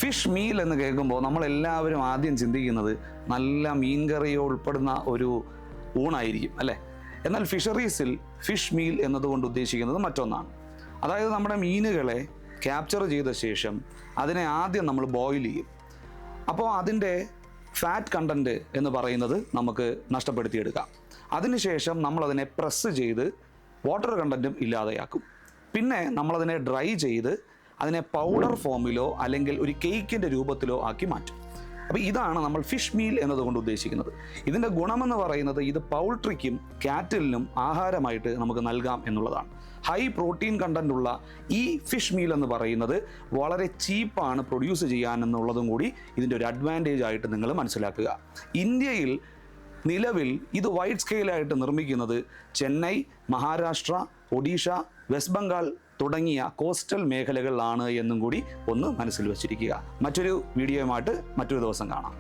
Fish meal എന്ന് കേൾക്കുമ്പോൾ നമ്മളെല്ലാവരും ആദ്യം ചിന്തിക്കുന്നത് നല്ല മീൻകറിയോ ഉൾപ്പെടുന്ന ഒരു ഊണായിരിക്കും അല്ലേ. എന്നാൽ ഫിഷറീസിൽ ഫിഷ് മീൽ എന്നതുകൊണ്ട് ഉദ്ദേശിക്കുന്നത് മറ്റൊന്നാണ്. അതായത് നമ്മുടെ മീനുകളെ ക്യാപ്ചർ ചെയ്ത ശേഷം അതിനെ ആദ്യം നമ്മൾ ബോയിൽ ചെയ്യും. അപ്പോൾ അതിൻ്റെ ഫാറ്റ് കണ്ടൻറ്റ് എന്ന് പറയുന്നത് നമുക്ക് നഷ്ടപ്പെടുത്തിയെടുക്കാം. അതിനുശേഷം നമ്മളതിനെ പ്രസ് ചെയ്ത് വാട്ടർ കണ്ടൻറ്റും ഇല്ലാതെയാക്കും. പിന്നെ നമ്മളതിനെ ഡ്രൈ ചെയ്ത് അതിനെ പൗഡർ ഫോമിലോ അല്ലെങ്കിൽ ഒരു കേക്കിൻ്റെ രൂപത്തിലോ ആക്കി മാറ്റും. അപ്പോൾ ഇതാണ് നമ്മൾ ഫിഷ് മീൽ എന്നതുകൊണ്ട് ഉദ്ദേശിക്കുന്നത്. ഇതിൻ്റെ ഗുണമെന്ന് പറയുന്നത് ഇത് പൗൾട്രിക്കും കാറ്റിലിനും ആഹാരമായിട്ട് നമുക്ക് നൽകാം എന്നുള്ളതാണ്. ഹൈ പ്രോട്ടീൻ കണ്ടൻ്റുള്ള ഈ ഫിഷ് മീൽ എന്ന് പറയുന്നത് വളരെ ചീപ്പാണ് പ്രൊഡ്യൂസ് ചെയ്യാനെന്നുള്ളതും കൂടി ഇതിൻ്റെ ഒരു അഡ്വാൻറ്റേജ് ആയിട്ട് നിങ്ങൾ മനസ്സിലാക്കുക. ഇന്ത്യയിൽ നിലവിൽ ഇത് വൈഡ് സ്കെയിലായിട്ട് നിർമ്മിക്കുന്നത് ചെന്നൈ, മഹാരാഷ്ട്ര, ഒഡീഷ, വെസ്റ്റ് ബംഗാൾ തുടങ്ങിയ കോസ്റ്റൽ മേഖലകളിലാണ് എന്നും കൂടി ഒന്ന് മനസ്സിൽ വച്ചിരിക്കുക. മറ്റൊരു വീഡിയോയുമായിട്ട് മറ്റൊരു ദിവസം കാണാം.